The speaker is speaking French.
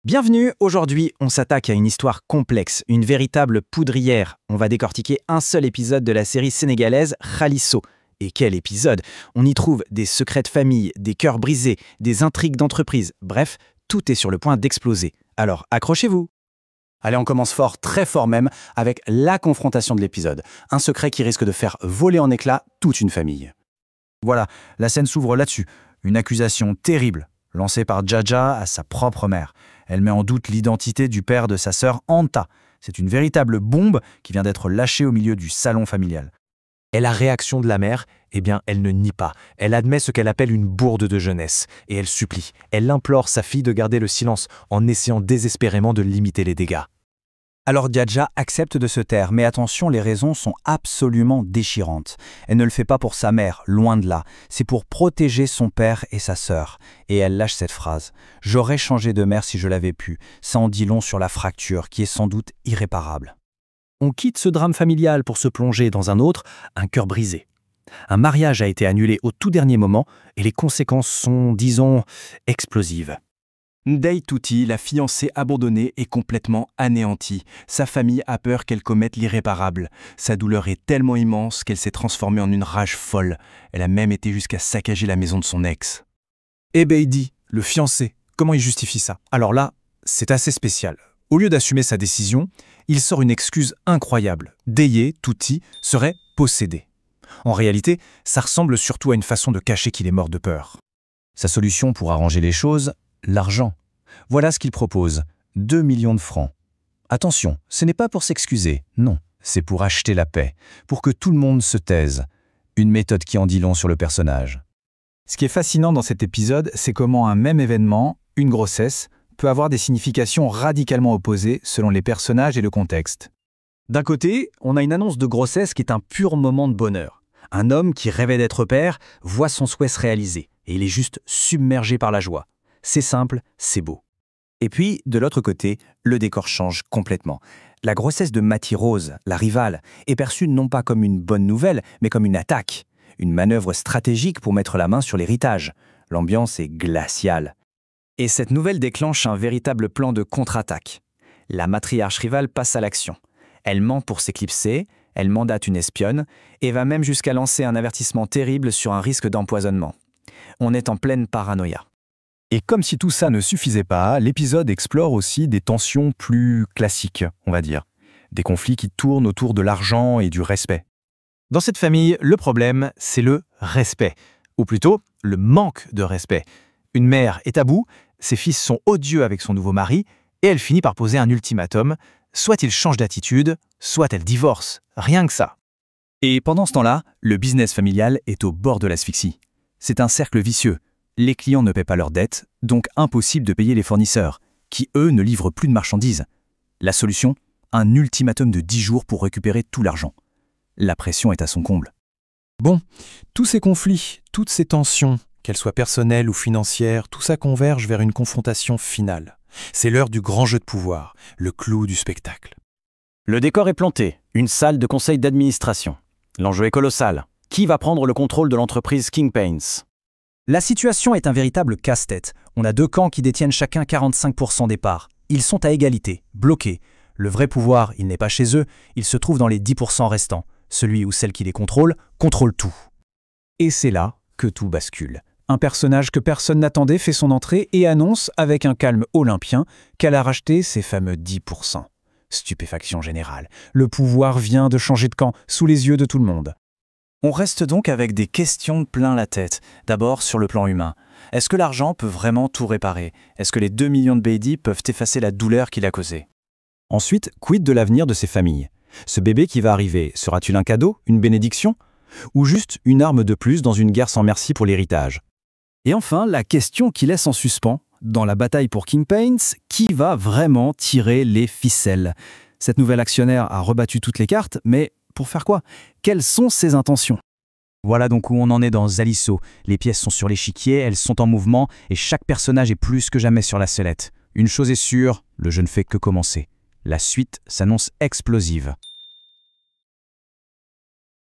Bienvenue, aujourd'hui on s'attaque à une histoire complexe, une véritable poudrière. On va décortiquer un seul épisode de la série sénégalaise Khalisso. Et quel épisode! On y trouve des secrets de famille, des cœurs brisés, des intrigues d'entreprise, bref, tout est sur le point d'exploser. Alors accrochez-vous! Allez, on commence fort, très fort même, avec la confrontation de l'épisode. Un secret qui risque de faire voler en éclats toute une famille. Voilà, la scène s'ouvre là-dessus. Une accusation terrible, lancée par Djadja à sa propre mère. Elle met en doute l'identité du père de sa sœur Anta. C'est une véritable bombe qui vient d'être lâchée au milieu du salon familial. Et la réaction de la mère, eh bien, elle ne nie pas. Elle admet ce qu'elle appelle une bourde de jeunesse. Et elle supplie, elle implore sa fille de garder le silence en essayant désespérément de limiter les dégâts. Alors Djadja accepte de se taire, mais attention, les raisons sont absolument déchirantes. Elle ne le fait pas pour sa mère, loin de là. C'est pour protéger son père et sa sœur. Et elle lâche cette phrase. « J'aurais changé de mère si je l'avais pu ». Ça en dit long sur la fracture, qui est sans doute irréparable. On quitte ce drame familial pour se plonger dans un autre, un cœur brisé. Un mariage a été annulé au tout dernier moment et les conséquences sont, disons, explosives. Ndeye Touti, la fiancée abandonnée, est complètement anéantie. Sa famille a peur qu'elle commette l'irréparable. Sa douleur est tellement immense qu'elle s'est transformée en une rage folle. Elle a même été jusqu'à saccager la maison de son ex. Et Beidi, le fiancé, comment il justifie ça? Alors là, c'est assez spécial. Au lieu d'assumer sa décision, il sort une excuse incroyable. Ndeye Touti serait possédé. En réalité, ça ressemble surtout à une façon de cacher qu'il est mort de peur. Sa solution pour arranger les choses, l'argent. Voilà ce qu'il propose, 2 millions de francs. Attention, ce n'est pas pour s'excuser, non, c'est pour acheter la paix, pour que tout le monde se taise. Une méthode qui en dit long sur le personnage. Ce qui est fascinant dans cet épisode, c'est comment un même événement, une grossesse, peut avoir des significations radicalement opposées selon les personnages et le contexte. D'un côté, on a une annonce de grossesse qui est un pur moment de bonheur. Un homme qui rêvait d'être père voit son souhait se réaliser et il est juste submergé par la joie. C'est simple, c'est beau. Et puis, de l'autre côté, le décor change complètement. La grossesse de Mati Rose, la rivale, est perçue non pas comme une bonne nouvelle, mais comme une attaque. Une manœuvre stratégique pour mettre la main sur l'héritage. L'ambiance est glaciale. Et cette nouvelle déclenche un véritable plan de contre-attaque. La matriarche rivale passe à l'action. Elle ment pour s'éclipser, elle mandate une espionne, et va même jusqu'à lancer un avertissement terrible sur un risque d'empoisonnement. On est en pleine paranoïa. Et comme si tout ça ne suffisait pas, l'épisode explore aussi des tensions plus classiques, on va dire. Des conflits qui tournent autour de l'argent et du respect. Dans cette famille, le problème, c'est le respect. Ou plutôt, le manque de respect. Une mère est à bout, ses fils sont odieux avec son nouveau mari, et elle finit par poser un ultimatum. Soit il change d'attitude, soit elle divorce. Rien que ça. Et pendant ce temps-là, le business familial est au bord de l'asphyxie. C'est un cercle vicieux. Les clients ne paient pas leurs dettes, donc impossible de payer les fournisseurs, qui eux ne livrent plus de marchandises. La solution? Un ultimatum de 10 jours pour récupérer tout l'argent. La pression est à son comble. Bon, tous ces conflits, toutes ces tensions, qu'elles soient personnelles ou financières, tout ça converge vers une confrontation finale. C'est l'heure du grand jeu de pouvoir, le clou du spectacle. Le décor est planté, une salle de conseil d'administration. L'enjeu est colossal. Qui va prendre le contrôle de l'entreprise King Paints? La situation est un véritable casse-tête. On a deux camps qui détiennent chacun 45% des parts. Ils sont à égalité, bloqués. Le vrai pouvoir, il n'est pas chez eux, il se trouve dans les 10% restants. Celui ou celle qui les contrôle tout. Et c'est là que tout bascule. Un personnage que personne n'attendait fait son entrée et annonce, avec un calme olympien, qu'elle a racheté ces fameux 10%. Stupéfaction générale. Le pouvoir vient de changer de camp, sous les yeux de tout le monde. On reste donc avec des questions plein la tête. D'abord sur le plan humain. Est-ce que l'argent peut vraiment tout réparer? Est-ce que les 2 millions de Beidi peuvent effacer la douleur qu'il a causée? Ensuite, quid de l'avenir de ces familles? Ce bébé qui va arriver, sera-t-il un cadeau, une bénédiction? Ou juste une arme de plus dans une guerre sans merci pour l'héritage? Et enfin, la question qui laisse en suspens, dans la bataille pour King Paints, qui va vraiment tirer les ficelles? Cette nouvelle actionnaire a rebattu toutes les cartes, mais pour faire quoi? Quelles sont ses intentions? Voilà donc où on en est dans Khalisso. Les pièces sont sur l'échiquier, elles sont en mouvement, et chaque personnage est plus que jamais sur la sellette. Une chose est sûre, le jeu ne fait que commencer. La suite s'annonce explosive.